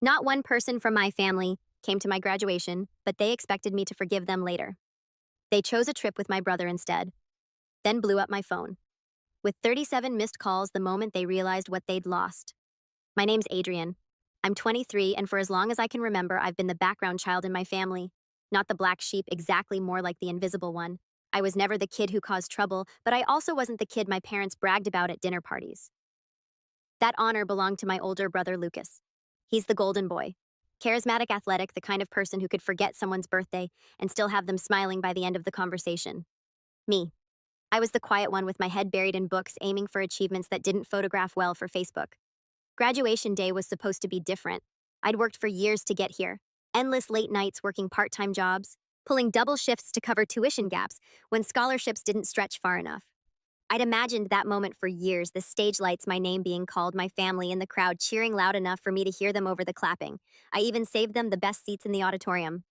Not one person from my family came to my graduation, but they expected me to forgive them later. They chose a trip with my brother instead, then blew up my phone, with 37 missed calls the moment they realized what they'd lost. My name's Adrian. I'm 23, and for as long as I can remember, I've been the background child in my family. Not the black sheep, exactly, more like the invisible one. I was never the kid who caused trouble, but I also wasn't the kid my parents bragged about at dinner parties. That honor belonged to my older brother, Lucas. He's the golden boy. Charismatic, athletic, the kind of person who could forget someone's birthday and still have them smiling by the end of the conversation. Me. I was the quiet one with my head buried in books, aiming for achievements that didn't photograph well for Facebook. Graduation day was supposed to be different. I'd worked for years to get here. Endless late nights working part-time jobs, pulling double shifts to cover tuition gaps when scholarships didn't stretch far enough. I'd imagined that moment for years, the stage lights, my name being called, my family in the crowd cheering loud enough for me to hear them over the clapping. I even saved them the best seats in the auditorium.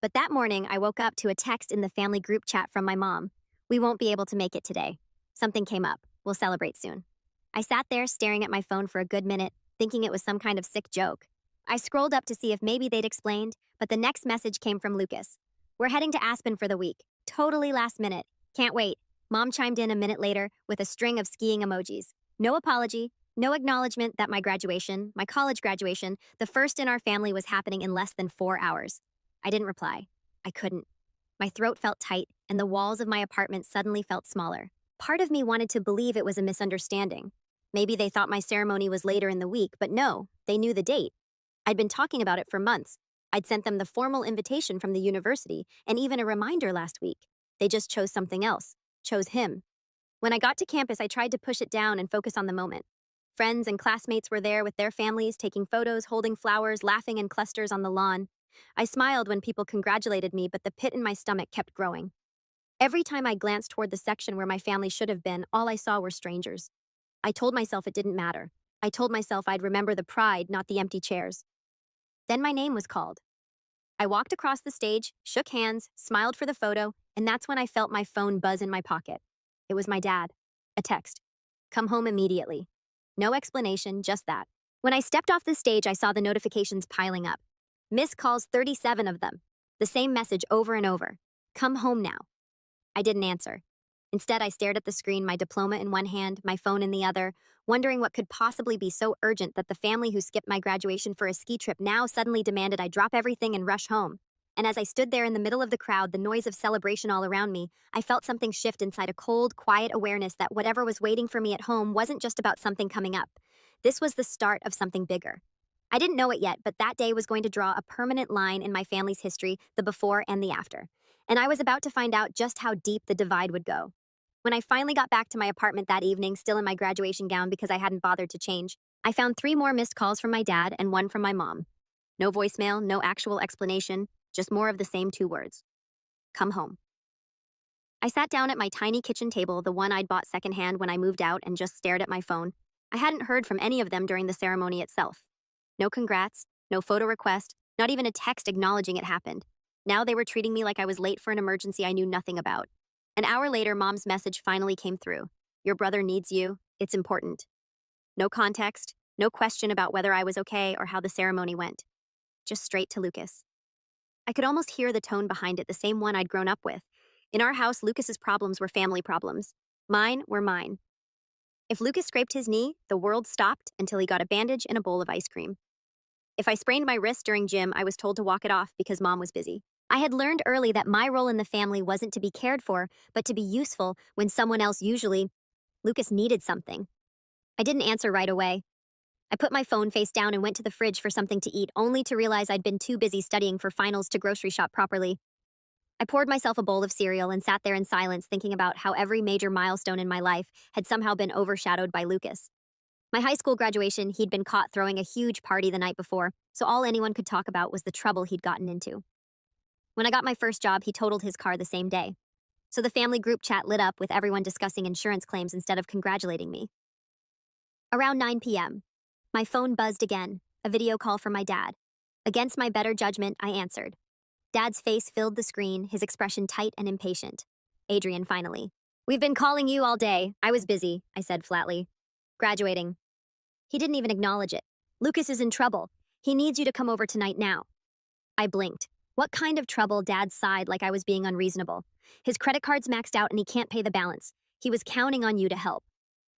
But that morning, I woke up to a text in the family group chat from my mom. "We won't be able to make it today. Something came up. We'll celebrate soon." I sat there staring at my phone for a good minute, thinking it was some kind of sick joke. I scrolled up to see if maybe they'd explained, but the next message came from Lucas. "We're heading to Aspen for the week. Totally last minute. Can't wait." Mom chimed in a minute later with a string of skiing emojis. No apology, no acknowledgement that my graduation, my college graduation, the first in our family, was happening in less than 4 hours. I didn't reply. I couldn't. My throat felt tight, and the walls of my apartment suddenly felt smaller. Part of me wanted to believe it was a misunderstanding. Maybe they thought my ceremony was later in the week, but no, they knew the date. I'd been talking about it for months. I'd sent them the formal invitation from the university and even a reminder last week. They just chose something else, chose him. When I got to campus, I tried to push it down and focus on the moment. Friends and classmates were there with their families, taking photos, holding flowers, laughing in clusters on the lawn. I smiled when people congratulated me, but the pit in my stomach kept growing. Every time I glanced toward the section where my family should have been, all I saw were strangers. I told myself it didn't matter. I told myself I'd remember the pride, not the empty chairs. Then my name was called. I walked across the stage, shook hands, smiled for the photo, and that's when I felt my phone buzz in my pocket. It was my dad. A text. "Come home immediately." No explanation, just that. When I stepped off the stage, I saw the notifications piling up. Missed calls, 37 of them. The same message over and over. "Come home now." I didn't answer. Instead, I stared at the screen, my diploma in one hand, my phone in the other, wondering what could possibly be so urgent that the family who skipped my graduation for a ski trip now suddenly demanded I drop everything and rush home. And as I stood there in the middle of the crowd, the noise of celebration all around me, I felt something shift inside, a cold, quiet awareness that whatever was waiting for me at home wasn't just about something coming up. This was the start of something bigger. I didn't know it yet, but that day was going to draw a permanent line in my family's history, the before and the after. And I was about to find out just how deep the divide would go. When I finally got back to my apartment that evening, still in my graduation gown because I hadn't bothered to change, I found 3 more missed calls from my dad and 1 from my mom. No voicemail, no actual explanation, just more of the same 2 words. "Come home." I sat down at my tiny kitchen table, the one I'd bought secondhand when I moved out, and just stared at my phone. I hadn't heard from any of them during the ceremony itself. No congrats, no photo request, not even a text acknowledging it happened. Now they were treating me like I was late for an emergency I knew nothing about. An hour later, Mom's message finally came through. "Your brother needs you. It's important." No context, no question about whether I was okay or how the ceremony went. Just straight to Lucas. I could almost hear the tone behind it, the same one I'd grown up with. In our house, Lucas's problems were family problems. Mine were mine. If Lucas scraped his knee, the world stopped until he got a bandage and a bowl of ice cream. If I sprained my wrist during gym, I was told to walk it off because Mom was busy. I had learned early that my role in the family wasn't to be cared for, but to be useful when someone else, usually Lucas, needed something. I didn't answer right away. I put my phone face down and went to the fridge for something to eat, only to realize I'd been too busy studying for finals to grocery shop properly. I poured myself a bowl of cereal and sat there in silence, thinking about how every major milestone in my life had somehow been overshadowed by Lucas. My high school graduation, he'd been caught throwing a huge party the night before, so all anyone could talk about was the trouble he'd gotten into. When I got my first job, he totaled his car the same day. So the family group chat lit up with everyone discussing insurance claims instead of congratulating me. Around 9 p.m., my phone buzzed again, a video call from my dad. Against my better judgment, I answered. Dad's face filled the screen, his expression tight and impatient. Adrian, finally. "We've been calling you all day. I was busy," I said flatly. "Graduating." He didn't even acknowledge it. Lucas is in trouble. He needs you to come over tonight now. I blinked. What kind of trouble? Dad sighed like I was being unreasonable. His credit card's maxed out and he can't pay the balance. He was counting on you to help.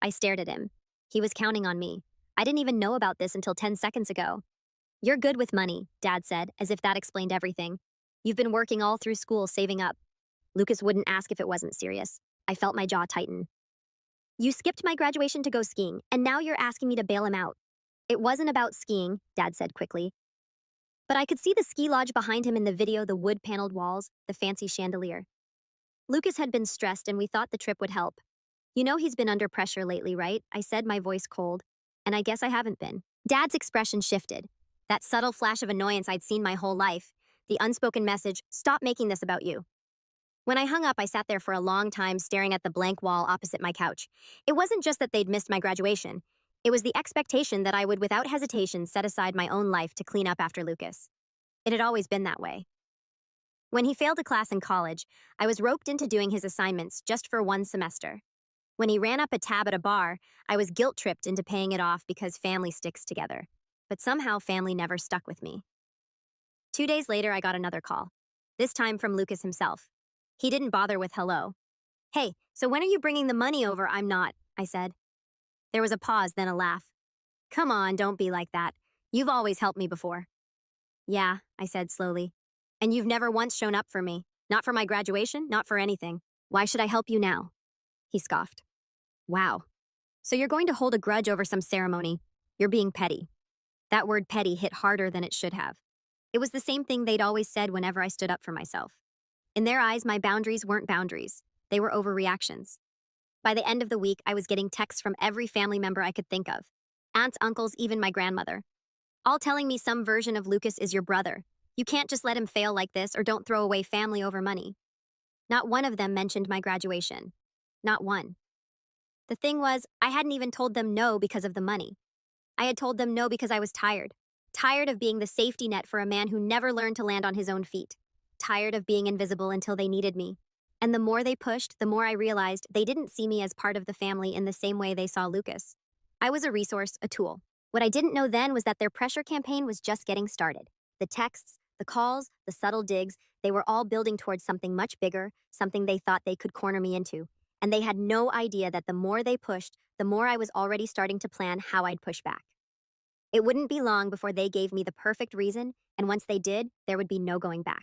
I stared at him. He was counting on me. I didn't even know about this until 10 seconds ago. You're good with money, Dad said, as if that explained everything. You've been working all through school saving up. Lucas wouldn't ask if it wasn't serious. I felt my jaw tighten. You skipped my graduation to go skiing, and now you're asking me to bail him out. It wasn't about skiing, Dad said quickly. But I could see the ski lodge behind him in the video, the wood-paneled walls, the fancy chandelier. Lucas had been stressed and we thought the trip would help. You know he's been under pressure lately, right? I said, my voice cold. And I guess I haven't been. Dad's expression shifted. That subtle flash of annoyance I'd seen my whole life. The unspoken message, stop making this about you. When I hung up, I sat there for a long time staring at the blank wall opposite my couch. It wasn't just that they'd missed my graduation. It was the expectation that I would without hesitation set aside my own life to clean up after Lucas. It had always been that way. When he failed a class in college, I was roped into doing his assignments just for one semester. When he ran up a tab at a bar, I was guilt-tripped into paying it off because family sticks together. But somehow family never stuck with me. 2 days later, I got another call. This time from Lucas himself. He didn't bother with hello. Hey, so when are you bringing the money over? I'm not, I said. There was a pause, then a laugh. Come on, don't be like that. You've always helped me before. Yeah, I said slowly. And you've never once shown up for me. Not for my graduation, not for anything. Why should I help you now? He scoffed. Wow. So you're going to hold a grudge over some ceremony. You're being petty. That word petty hit harder than it should have. It was the same thing they'd always said whenever I stood up for myself. In their eyes, my boundaries weren't boundaries. They were overreactions. By the end of the week, I was getting texts from every family member I could think of. Aunts, uncles, even my grandmother. All telling me some version of Lucas is your brother. You can't just let him fail like this or don't throw away family over money. Not one of them mentioned my graduation. Not one. The thing was, I hadn't even told them no because of the money. I had told them no because I was tired. Tired of being the safety net for a man who never learned to land on his own feet. Tired of being invisible until they needed me. And the more they pushed, the more I realized they didn't see me as part of the family in the same way they saw Lucas. I was a resource, a tool. What I didn't know then was that their pressure campaign was just getting started. The texts, the calls, the subtle digs, they were all building towards something much bigger, something they thought they could corner me into. And they had no idea that the more they pushed, the more I was already starting to plan how I'd push back. It wouldn't be long before they gave me the perfect reason, and once they did, there would be no going back.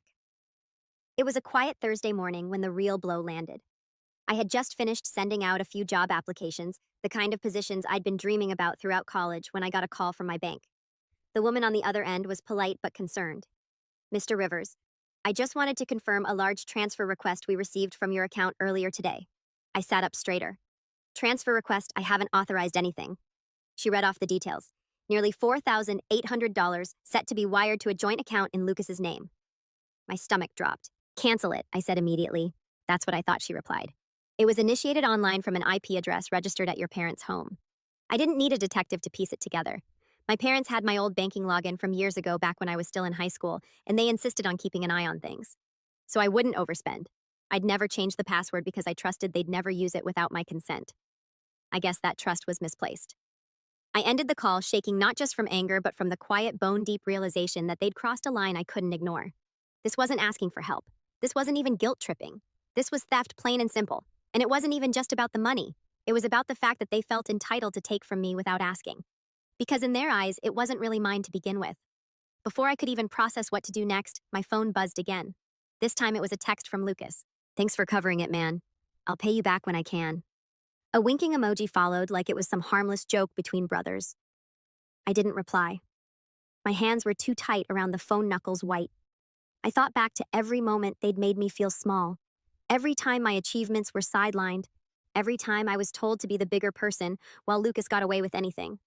It was a quiet Thursday morning when the real blow landed. I had just finished sending out a few job applications, the kind of positions I'd been dreaming about throughout college, when I got a call from my bank. The woman on the other end was polite but concerned. Mr. Rivers, I just wanted to confirm a large transfer request we received from your account earlier today. I sat up straighter. Transfer request, I haven't authorized anything. She read off the details. Nearly $4,800 set to be wired to a joint account in Lucas's name. My stomach dropped. Cancel it, I said immediately. That's what I thought, she replied. It was initiated online from an IP address registered at your parents' home. I didn't need a detective to piece it together. My parents had my old banking login from years ago back when I was still in high school, and they insisted on keeping an eye on things. So I wouldn't overspend. I'd never change the password because I trusted they'd never use it without my consent. I guess that trust was misplaced. I ended the call shaking not just from anger but from the quiet bone-deep realization that they'd crossed a line I couldn't ignore. This wasn't asking for help. This wasn't even guilt-tripping. This was theft, plain and simple. And it wasn't even just about the money. It was about the fact that they felt entitled to take from me without asking. Because in their eyes, it wasn't really mine to begin with. Before I could even process what to do next, my phone buzzed again. This time it was a text from Lucas. Thanks for covering it, man. I'll pay you back when I can. A winking emoji followed like it was some harmless joke between brothers. I didn't reply. My hands were too tight around the phone knuckles white. I thought back to every moment they'd made me feel small. Every time my achievements were sidelined. Every time I was told to be the bigger person while Lucas got away with anything.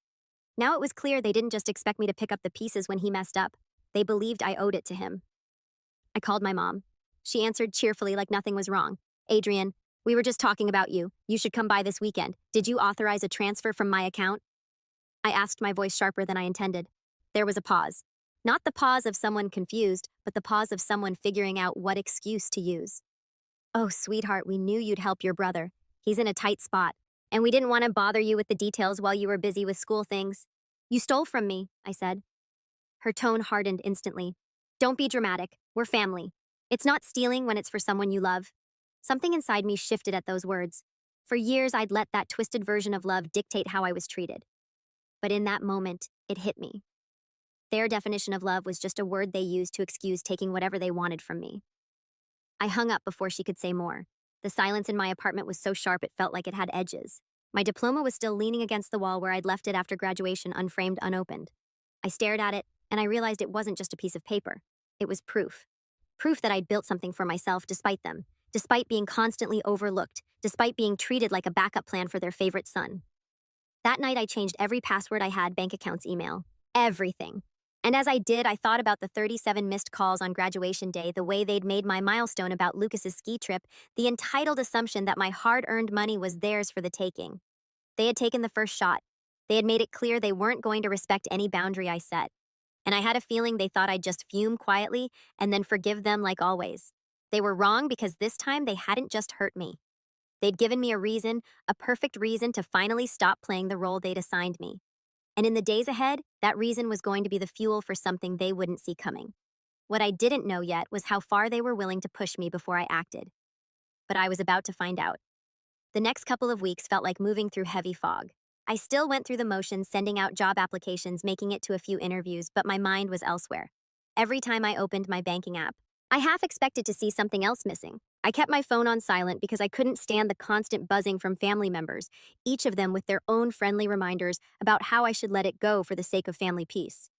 Now it was clear they didn't just expect me to pick up the pieces when he messed up. They believed I owed it to him. I called my mom. She answered cheerfully like nothing was wrong. Adrian, we were just talking about you. You should come by this weekend. Did you authorize a transfer from my account? I asked, my voice sharper than I intended. There was a pause. Not the pause of someone confused, but the pause of someone figuring out what excuse to use. Oh, sweetheart, we knew you'd help your brother. He's in a tight spot. And we didn't want to bother you with the details while you were busy with school things. You stole from me, I said. Her tone hardened instantly. Don't be dramatic. We're family. It's not stealing when it's for someone you love. Something inside me shifted at those words. For years, I'd let that twisted version of love dictate how I was treated. But in that moment, it hit me. Their definition of love was just a word they used to excuse taking whatever they wanted from me. I hung up before she could say more. The silence in my apartment was so sharp it felt like it had edges. My diploma was still leaning against the wall where I'd left it after graduation, unframed, unopened. I stared at it, and I realized it wasn't just a piece of paper. It was proof. Proof that I'd built something for myself despite them, despite being constantly overlooked, despite being treated like a backup plan for their favorite son. That night, I changed every password I had, bank accounts, email, everything. And as I did, I thought about the 37 missed calls on graduation day, the way they'd made my milestone about Lucas's ski trip, the entitled assumption that my hard-earned money was theirs for the taking. They had taken the first shot. They had made it clear they weren't going to respect any boundary I set. And I had a feeling they thought I'd just fume quietly and then forgive them like always. They were wrong because this time they hadn't just hurt me. They'd given me a reason, a perfect reason to finally stop playing the role they'd assigned me. And in the days ahead, that reason was going to be the fuel for something they wouldn't see coming. What I didn't know yet was how far they were willing to push me before I acted. But I was about to find out. The next couple of weeks felt like moving through heavy fog. I still went through the motions, sending out job applications, making it to a few interviews, but my mind was elsewhere. Every time I opened my banking app, I half expected to see something else missing. I kept my phone on silent because I couldn't stand the constant buzzing from family members, each of them with their own friendly reminders about how I should let it go for the sake of family peace.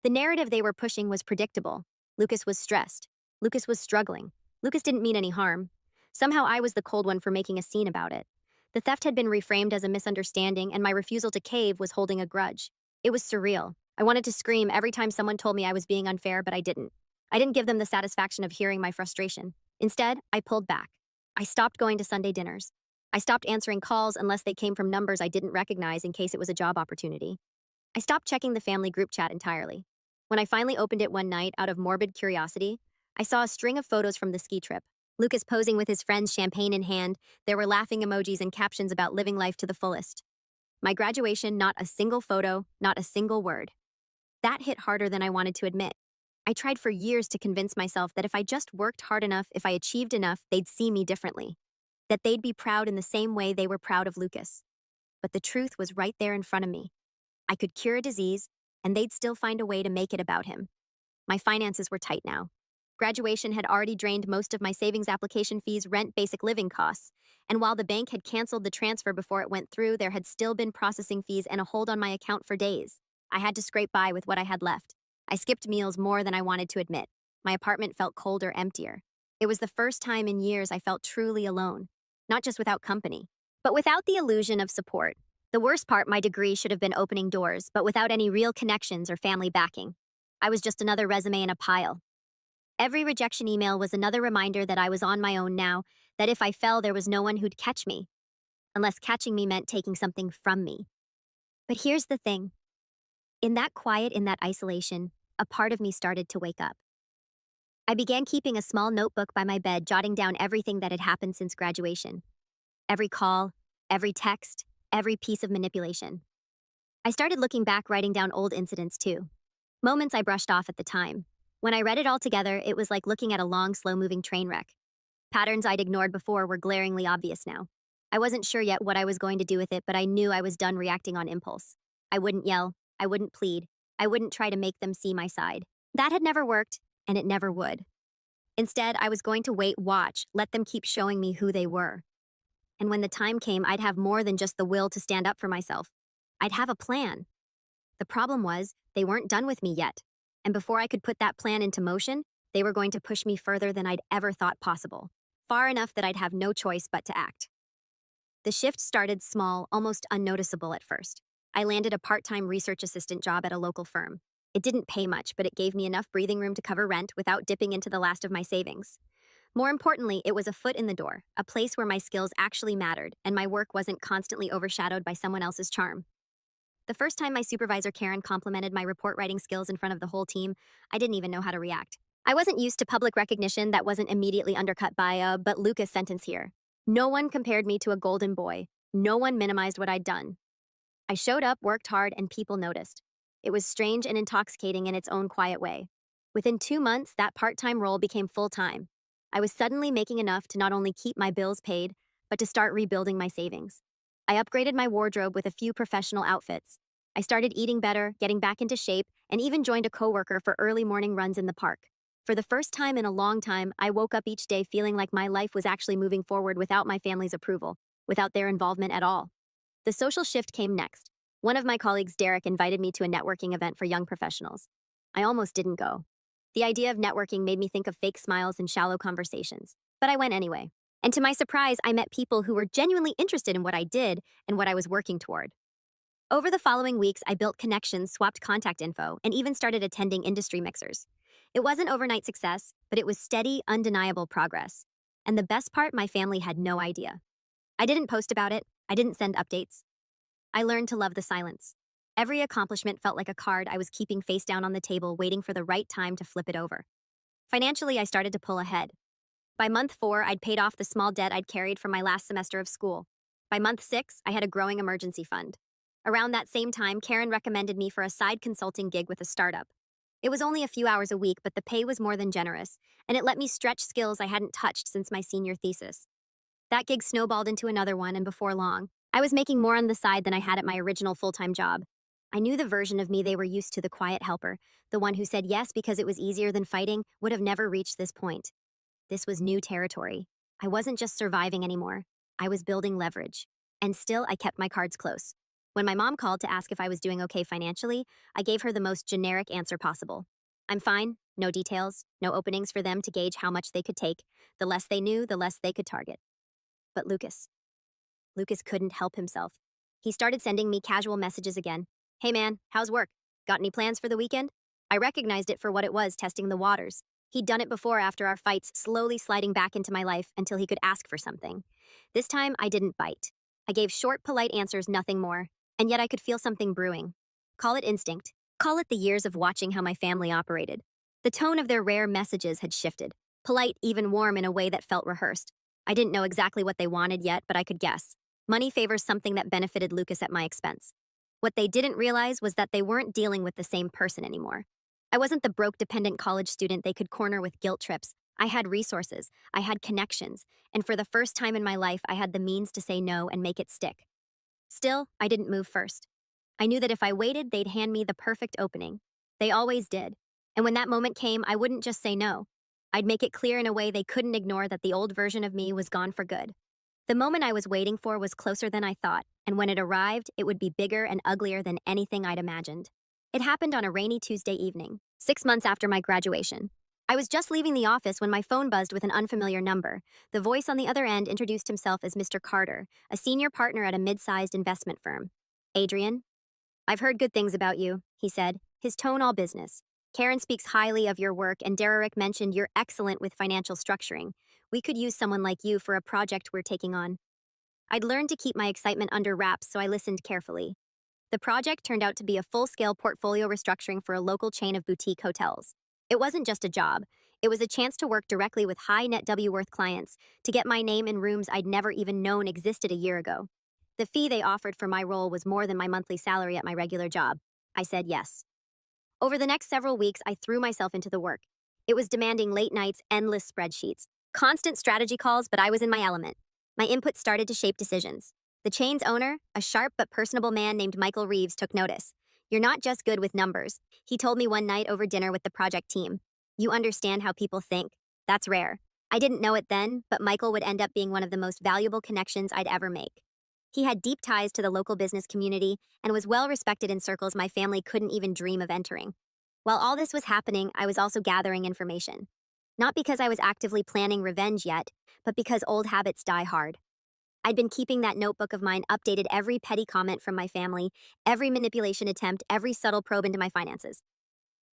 The narrative they were pushing was predictable. Lucas was stressed. Lucas was struggling. Lucas didn't mean any harm. Somehow I was the cold one for making a scene about it. The theft had been reframed as a misunderstanding, and my refusal to cave was holding a grudge. It was surreal. I wanted to scream every time someone told me I was being unfair, but I didn't. I didn't give them the satisfaction of hearing my frustration. Instead, I pulled back. I stopped going to Sunday dinners. I stopped answering calls unless they came from numbers I didn't recognize in case it was a job opportunity. I stopped checking the family group chat entirely. When I finally opened it one night out of morbid curiosity, I saw a string of photos from the ski trip. Lucas posing with his friends, champagne in hand. There were laughing emojis and captions about living life to the fullest. My graduation, not a single photo, not a single word. That hit harder than I wanted to admit. I tried for years to convince myself that if I just worked hard enough, if I achieved enough, they'd see me differently. That they'd be proud in the same way they were proud of Lucas. But the truth was right there in front of me. I could cure a disease, and they'd still find a way to make it about him. My finances were tight now. Graduation had already drained most of my savings, application fees, rent, basic living costs. And while the bank had canceled the transfer before it went through, there had still been processing fees and a hold on my account for days. I had to scrape by with what I had left. I skipped meals more than I wanted to admit. My apartment felt colder, emptier. It was the first time in years I felt truly alone. Not just without company, but without the illusion of support. The worst part, my degree should have been opening doors, but without any real connections or family backing. I was just another resume in a pile. Every rejection email was another reminder that I was on my own now, that if I fell, there was no one who'd catch me. Unless catching me meant taking something from me. But here's the thing. In that quiet, in that isolation, a part of me started to wake up. I began keeping a small notebook by my bed, jotting down everything that had happened since graduation. Every call, every text, every piece of manipulation. I started looking back, writing down old incidents too. Moments I brushed off at the time. When I read it all together, it was like looking at a long, slow-moving train wreck. Patterns I'd ignored before were glaringly obvious now. I wasn't sure yet what I was going to do with it, but I knew I was done reacting on impulse. I wouldn't yell. I wouldn't plead. I wouldn't try to make them see my side. That had never worked, and it never would. Instead, I was going to wait, watch, let them keep showing me who they were. And when the time came, I'd have more than just the will to stand up for myself. I'd have a plan. The problem was, they weren't done with me yet. And before I could put that plan into motion, they were going to push me further than I'd ever thought possible. Far enough that I'd have no choice but to act. The shift started small, almost unnoticeable at first. I landed a part-time research assistant job at a local firm. It didn't pay much, but it gave me enough breathing room to cover rent without dipping into the last of my savings. More importantly, it was a foot in the door, a place where my skills actually mattered, and my work wasn't constantly overshadowed by someone else's charm. The first time my supervisor Karen complimented my report writing skills in front of the whole team, I didn't even know how to react. I wasn't used to public recognition that wasn't immediately undercut by a "but Lucas" sentence here. No one compared me to a golden boy. No one minimized what I'd done. I showed up, worked hard, and people noticed. It was strange and intoxicating in its own quiet way. Within 2 months, that part-time role became full-time. I was suddenly making enough to not only keep my bills paid, but to start rebuilding my savings. I upgraded my wardrobe with a few professional outfits. I started eating better, getting back into shape, and even joined a coworker for early morning runs in the park. For the first time in a long time, I woke up each day feeling like my life was actually moving forward without my family's approval, without their involvement at all. The social shift came next. One of my colleagues, Derek, invited me to a networking event for young professionals. I almost didn't go. The idea of networking made me think of fake smiles and shallow conversations, but I went anyway. And to my surprise, I met people who were genuinely interested in what I did and what I was working toward. Over the following weeks, I built connections, swapped contact info, and even started attending industry mixers. It wasn't overnight success, but it was steady, undeniable progress. And the best part, my family had no idea. I didn't post about it, I didn't send updates. I learned to love the silence. Every accomplishment felt like a card I was keeping face down on the table, waiting for the right time to flip it over. Financially, I started to pull ahead. By month 4, I'd paid off the small debt I'd carried from my last semester of school. By month 6, I had a growing emergency fund. Around that same time, Karen recommended me for a side consulting gig with a startup. It was only a few hours a week, but the pay was more than generous, and it let me stretch skills I hadn't touched since my senior thesis. That gig snowballed into another one, and before long, I was making more on the side than I had at my original full-time job. I knew the version of me they were used to, the quiet helper, the one who said yes because it was easier than fighting, would have never reached this point. This was new territory. I wasn't just surviving anymore. I was building leverage. And still, I kept my cards close. When my mom called to ask if I was doing okay financially, I gave her the most generic answer possible. I'm fine, no details, no openings for them to gauge how much they could take. The less they knew, the less they could target. But Lucas couldn't help himself. He started sending me casual messages again. Hey man, how's work? Got any plans for the weekend? I recognized it for what it was, testing the waters. He'd done it before after our fights, slowly sliding back into my life until he could ask for something. This time, I didn't bite. I gave short, polite answers, nothing more. And yet I could feel something brewing. Call it instinct. Call it the years of watching how my family operated. The tone of their rare messages had shifted. Polite, even warm in a way that felt rehearsed. I didn't know exactly what they wanted yet, but I could guess. Money favors something that benefited Lucas at my expense. What they didn't realize was that they weren't dealing with the same person anymore. I wasn't the broke, dependent college student they could corner with guilt trips. I had resources, I had connections, and for the first time in my life, I had the means to say no and make it stick. Still, I didn't move first. I knew that if I waited, they'd hand me the perfect opening. They always did. And when that moment came, I wouldn't just say no. I'd make it clear in a way they couldn't ignore that the old version of me was gone for good. The moment I was waiting for was closer than I thought, and when it arrived, it would be bigger and uglier than anything I'd imagined. It happened on a rainy Tuesday evening, 6 months after my graduation. I was just leaving the office when my phone buzzed with an unfamiliar number. The voice on the other end introduced himself as Mr. Carter, a senior partner at a mid-sized investment firm. Adrian? I've heard good things about you, he said, his tone all business. Karen speaks highly of your work, and Derek mentioned you're excellent with financial structuring. We could use someone like you for a project we're taking on. I'd learned to keep my excitement under wraps, so I listened carefully. The project turned out to be a full-scale portfolio restructuring for a local chain of boutique hotels. It wasn't just a job. It was a chance to work directly with high net W worth clients, to get my name in rooms I'd never even known existed a year ago. The fee they offered for my role was more than my monthly salary at my regular job. I said yes. Over the next several weeks, I threw myself into the work. It was demanding late nights, endless spreadsheets, constant strategy calls, but I was in my element. My input started to shape decisions. The chain's owner, a sharp but personable man named Michael Reeves, took notice. You're not just good with numbers, he told me one night over dinner with the project team. You understand how people think. That's rare. I didn't know it then, but Michael would end up being one of the most valuable connections I'd ever make. He had deep ties to the local business community and was well respected in circles my family couldn't even dream of entering. While all this was happening, I was also gathering information. Not because I was actively planning revenge yet, but because old habits die hard. I'd been keeping that notebook of mine updated, every petty comment from my family, every manipulation attempt, every subtle probe into my finances.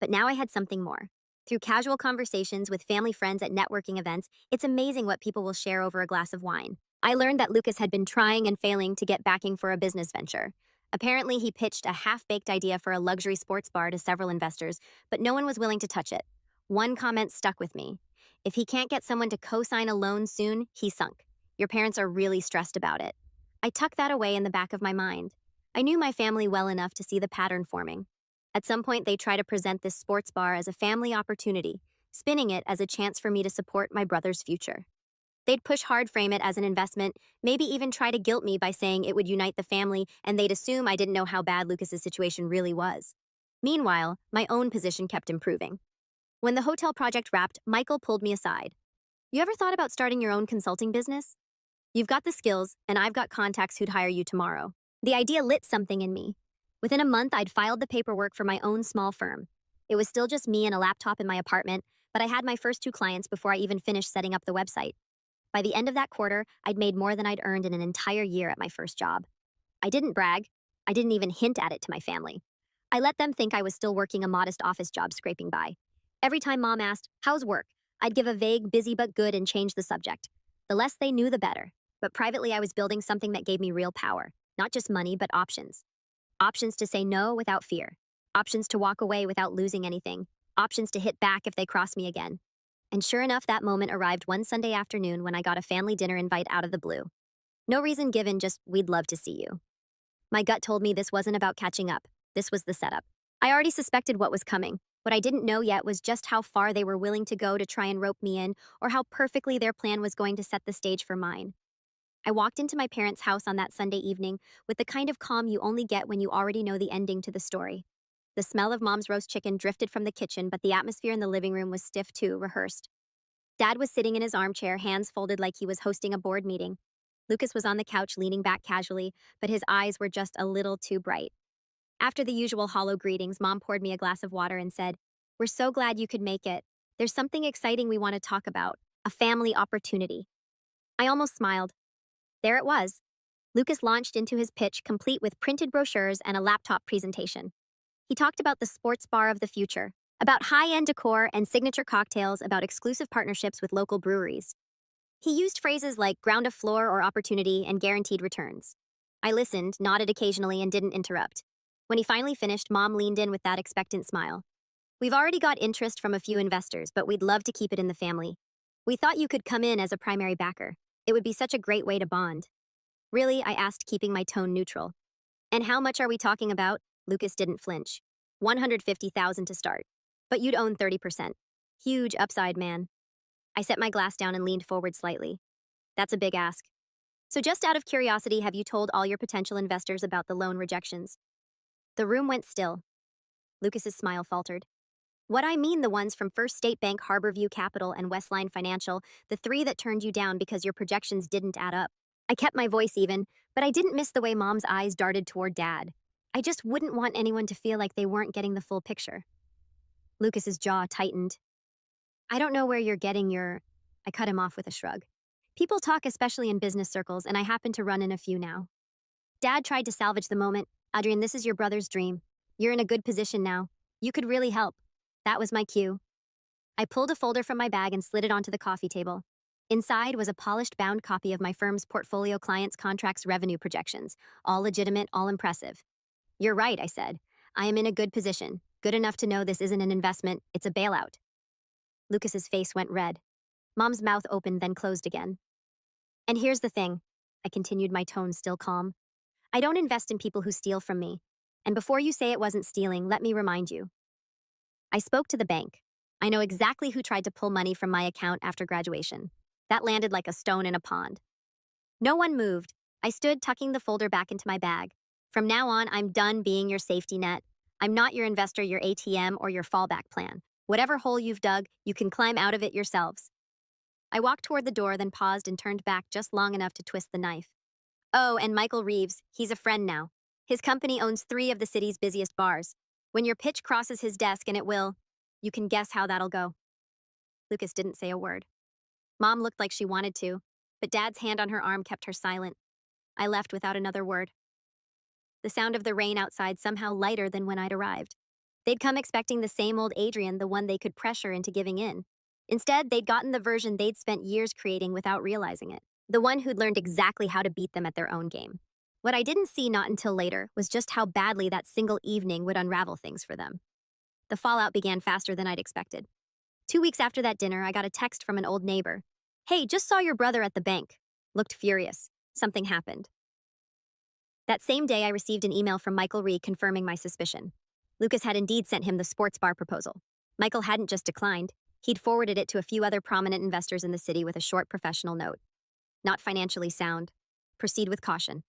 But now I had something more. Through casual conversations with family friends at networking events, it's amazing what people will share over a glass of wine. I learned that Lucas had been trying and failing to get backing for a business venture. Apparently, he pitched a half-baked idea for a luxury sports bar to several investors, but no one was willing to touch it. One comment stuck with me. If he can't get someone to co-sign a loan soon, he's sunk. Your parents are really stressed about it. I tucked that away in the back of my mind. I knew my family well enough to see the pattern forming. At some point, they try to present this sports bar as a family opportunity, spinning it as a chance for me to support my brother's future. They'd push hard frame it as an investment, maybe even try to guilt me by saying it would unite the family, and they'd assume I didn't know how bad Lucas's situation really was. Meanwhile, my own position kept improving. When the hotel project wrapped, Michael pulled me aside. You ever thought about starting your own consulting business? You've got the skills, and I've got contacts who'd hire you tomorrow. The idea lit something in me. Within a month, I'd filed the paperwork for my own small firm. It was still just me and a laptop in my apartment, but I had my first 2 clients before I even finished setting up the website. By the end of that quarter, I'd made more than I'd earned in an entire year at my first job. I didn't brag. I didn't even hint at it to my family. I let them think I was still working a modest office job scraping by. Every time Mom asked, "How's work?" I'd give a vague, busy but good and change the subject. The less they knew, the better. But privately, I was building something that gave me real power. Not just money, but options. Options to say no without fear. Options to walk away without losing anything. Options to hit back if they cross me again. And sure enough, that moment arrived one Sunday afternoon when I got a family dinner invite out of the blue. No reason given, just "we'd love to see you." My gut told me this wasn't about catching up. This was the setup. I already suspected what was coming. What I didn't know yet was just how far they were willing to go to try and rope me in, or how perfectly their plan was going to set the stage for mine. I walked into my parents' house on that Sunday evening with the kind of calm you only get when you already know the ending to the story. The smell of Mom's roast chicken drifted from the kitchen, but the atmosphere in the living room was stiff too, rehearsed. Dad was sitting in his armchair, hands folded like he was hosting a board meeting. Lucas was on the couch leaning back casually, but his eyes were just a little too bright. After the usual hollow greetings, Mom poured me a glass of water and said, "We're so glad you could make it. There's something exciting we want to talk about, a family opportunity." I almost smiled. There it was. Lucas launched into his pitch, complete with printed brochures and a laptop presentation. He talked about the sports bar of the future, about high-end decor and signature cocktails, about exclusive partnerships with local breweries. He used phrases like ground of floor or opportunity and guaranteed returns. I listened, nodded occasionally, and didn't interrupt. When he finally finished, Mom leaned in with that expectant smile. "We've already got interest from a few investors, but we'd love to keep it in the family. We thought you could come in as a primary backer. It would be such a great way to bond." "Really?" I asked, keeping my tone neutral. "And how much are we talking about?" Lucas didn't flinch. 150,000 to start. But you'd own 30%. Huge upside, man. I set my glass down and leaned forward slightly. That's a big ask. So just out of curiosity, have you told all your potential investors about the loan rejections? The room went still. Lucas's smile faltered. "What I mean, the ones from First State Bank, Harborview Capital, and Westline Financial, the 3 that turned you down because your projections didn't add up." I kept my voice even, but I didn't miss the way Mom's eyes darted toward Dad. I just wouldn't want anyone to feel like they weren't getting the full picture. Lucas's jaw tightened. "I don't know where you're getting your—" I cut him off with a shrug. "People talk, especially in business circles, and I happen to run in a few now." Dad tried to salvage the moment. "Adrian, this is your brother's dream. You're in a good position now. You could really help." That was my cue. I pulled a folder from my bag and slid it onto the coffee table. Inside was a polished bound copy of my firm's portfolio clients' contracts revenue projections, all legitimate, all impressive. "You're right," I said. "I am in a good position, good enough to know this isn't an investment, it's a bailout." Lucas's face went red. Mom's mouth opened, then closed again. "And here's the thing," I continued, my tone still calm. "I don't invest in people who steal from me. And before you say it wasn't stealing, let me remind you. I spoke to the bank. I know exactly who tried to pull money from my account after graduation. That landed like a stone in a pond." No one moved. I stood, tucking the folder back into my bag. "From now on, I'm done being your safety net. I'm not your investor, your ATM, or your fallback plan. Whatever hole you've dug, you can climb out of it yourselves." I walked toward the door, then paused and turned back just long enough to twist the knife. "Oh, and Michael Reeves, he's a friend now. His company owns 3 of the city's busiest bars. When your pitch crosses his desk, and it will, you can guess how that'll go." Lucas didn't say a word. Mom looked like she wanted to, but Dad's hand on her arm kept her silent. I left without another word. The sound of the rain outside somehow lighter than when I'd arrived. They'd come expecting the same old Adrian, the one they could pressure into giving in. Instead, they'd gotten the version they'd spent years creating without realizing it. The one who'd learned exactly how to beat them at their own game. What I didn't see not until later was just how badly that single evening would unravel things for them. The fallout began faster than I'd expected. 2 weeks after that dinner, I got a text from an old neighbor. "Hey, just saw your brother at the bank." Looked furious. Something happened. That same day, I received an email from Michael Reed confirming my suspicion. Lucas had indeed sent him the sports bar proposal. Michael hadn't just declined, he'd forwarded it to a few other prominent investors in the city with a short professional note. Not financially sound. Proceed with caution.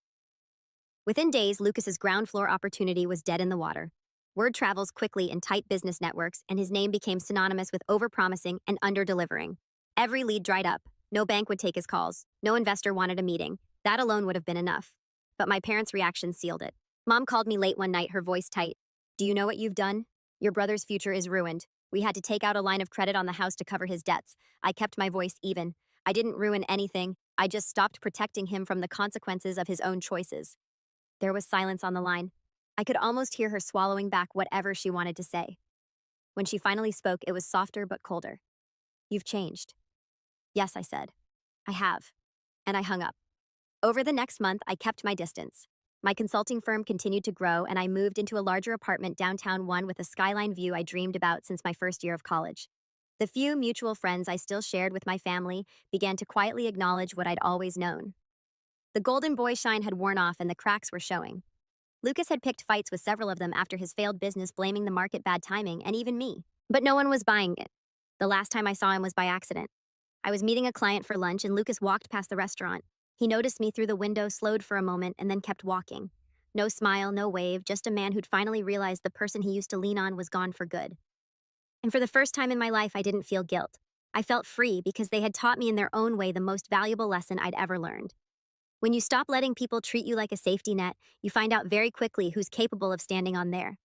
Within days, Lucas's ground floor opportunity was dead in the water. Word travels quickly in tight business networks, and his name became synonymous with overpromising and under-delivering. Every lead dried up. No bank would take his calls. No investor wanted a meeting. That alone would have been enough. But my parents' reaction sealed it. Mom called me late one night, her voice tight. Do you know what you've done? Your brother's future is ruined. We had to take out a line of credit on the house to cover his debts. I kept my voice even. I didn't ruin anything. I just stopped protecting him from the consequences of his own choices. There was silence on the line. I could almost hear her swallowing back whatever she wanted to say. When she finally spoke, it was softer but colder. You've changed. Yes, I said. I have. And I hung up. Over the next month, I kept my distance. My consulting firm continued to grow, and I moved into a larger apartment downtown, one with a skyline view I dreamed about since my first year of college. The few mutual friends I still shared with my family began to quietly acknowledge what I'd always known. The golden boy shine had worn off and the cracks were showing. Lucas had picked fights with several of them after his failed business, blaming the market, bad timing, and even me. But no one was buying it. The last time I saw him was by accident. I was meeting a client for lunch and Lucas walked past the restaurant. He noticed me through the window, slowed for a moment, and then kept walking. No smile, no wave, just a man who'd finally realized the person he used to lean on was gone for good. And for the first time in my life, I didn't feel guilt. I felt free because they had taught me in their own way the most valuable lesson I'd ever learned. When you stop letting people treat you like a safety net, you find out very quickly who's capable of standing on their